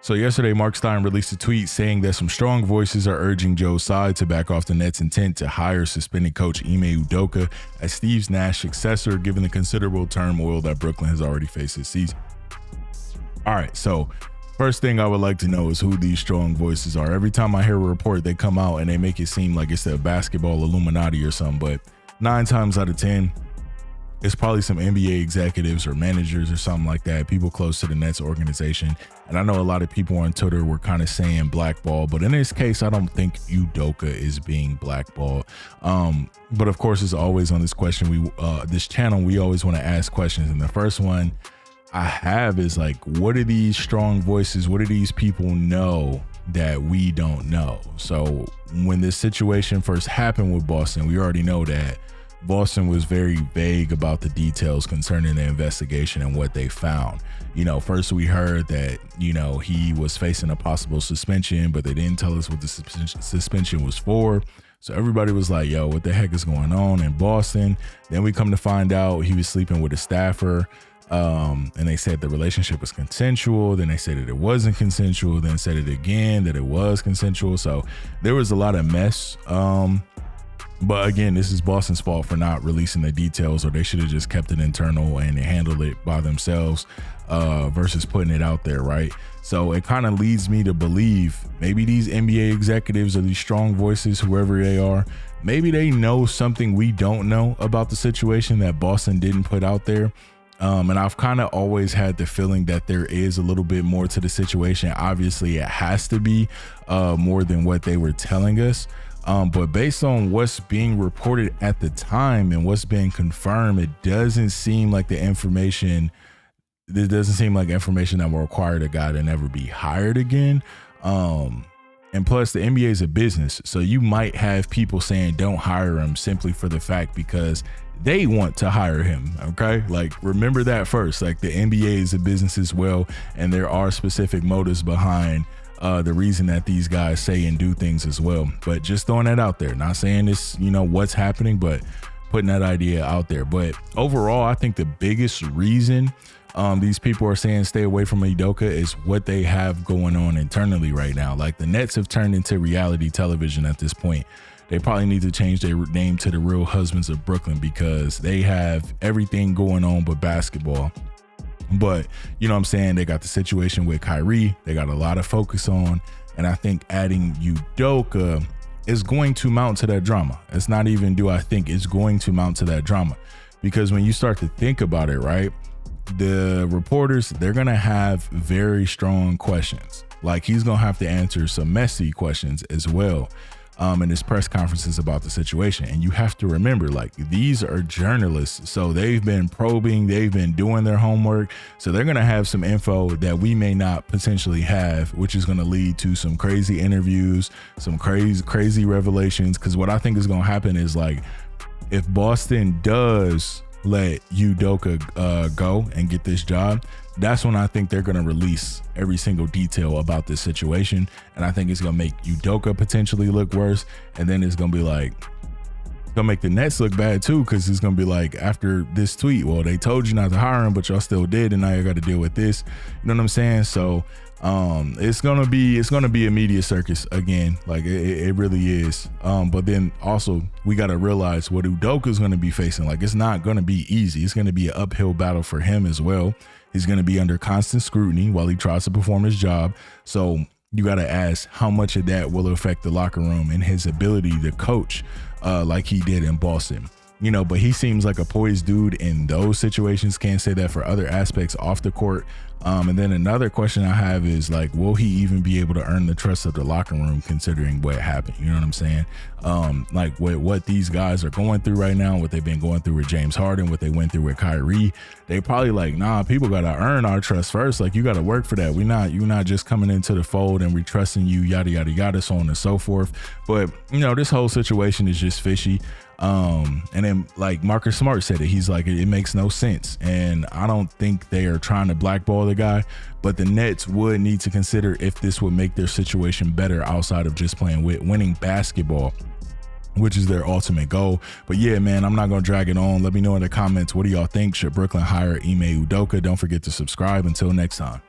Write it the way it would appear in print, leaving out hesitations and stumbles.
So yesterday, Mark Stein released a tweet saying that some strong voices are urging Joe Tsai to back off the Nets' intent to hire suspended coach Ime Udoka as Steve Nash's successor, given the considerable turmoil that Brooklyn has already faced this season. All right, so first thing I would like to know is who these strong voices are. Every time I hear a report, they come out and they make it seem like it's the basketball Illuminati or something, but 9 times out of 10, it's probably some NBA executives or managers or something like that, people close to the Nets organization. And I know a lot of people on Twitter were kind of saying blackball, but in this case, I don't think Udoka is being blackballed. But of course, as always on this question, this channel, we always want to ask questions. And the first one I have is like, what are these strong voices? What do these people know that we don't know? So when this situation first happened with Boston, we already know that Boston was very vague about the details concerning the investigation and what they found. First we heard that, he was facing a possible suspension, but they didn't tell us what the suspension was for. So everybody was like, yo, what the heck is going on in Boston? Then we come to find out he was sleeping with a staffer. And they said the relationship was consensual. Then they said that it wasn't consensual. Then said it again that it was consensual. So there was a lot of mess. But again, this is Boston's fault for not releasing the details, or they should have just kept it internal and handled it by themselves versus putting it out there, right? So it kind of leads me to believe maybe these NBA executives or these strong voices, whoever they are, maybe they know something we don't know about the situation that Boston didn't put out there. And I've kind of always had the feeling that there is a little bit more to the situation. Obviously, it has to be more than what they were telling us. But based on what's being reported at the time and what's being confirmed, it doesn't seem like information that will require the guy to never be hired again. And plus, the NBA is a business, so you might have people saying don't hire him simply for the fact because they want to hire him. Okay, like remember that first. Like the NBA is a business as well, and there are specific motives behind the reason that these guys say and do things as well. But just throwing that out there, not saying this, what's happening, but putting that idea out there. But overall, I think the biggest reason these people are saying stay away from Udoka is what they have going on internally right now. Like the Nets have turned into reality television at this point. They probably need to change their name to the Real Husbands of Brooklyn because they have everything going on but basketball. But you know what I'm saying? They got the situation with Kyrie. They got a lot of focus on. And I think adding Udoka is going to mount to that drama. It's not even do I think, it's going to mount to that drama. Because when you start to think about it, right? The reporters, they're going to have very strong questions. Like he's going to have to answer some messy questions as well. In his press conferences about the situation. And you have to remember, like, these are journalists. So they've been probing, they've been doing their homework. So they're going to have some info that we may not potentially have, which is going to lead to some crazy interviews, some crazy revelations. Because what I think is going to happen is, like, if Boston does let Udoka go and get this job, that's when I think they're going to release every single detail about this situation. And I think it's going to make Udoka potentially look worse. And then it's going to be like, it's going to make the Nets look bad too. Cause it's going to be like after this tweet, well, they told you not to hire him, but y'all still did. And now you got to deal with this. You know what I'm saying? So it's going to be a media circus again. Like it really is. But then also we got to realize what Udoka is going to be facing. Like it's not going to be easy. It's going to be an uphill battle for him as well. He's going to be under constant scrutiny while he tries to perform his job. So you got to ask how much of that will affect the locker room and his ability to coach like he did in Boston. But he seems like a poised dude in those situations. Can't say that for other aspects off the court. And then another question I have is like, will he even be able to earn the trust of the locker room considering what happened? You know what I'm saying? Like what these guys are going through right now, what they've been going through with James Harden, what they went through with Kyrie, they probably like, nah, people got to earn our trust first. Like you got to work for that. You're not just coming into the fold and we trusting you, yada, yada, yada, so on and so forth. But this whole situation is just fishy. And then like Marcus Smart said it, he's like, it makes no sense. And I don't think they are trying to blackball the guy, but the Nets would need to consider if this would make their situation better outside of just playing with winning basketball, which is their ultimate goal. But yeah, man, I'm not going to drag it on. Let me know in the comments. What do y'all think? Should Brooklyn hire Ime Udoka? Don't forget to subscribe. Until next time.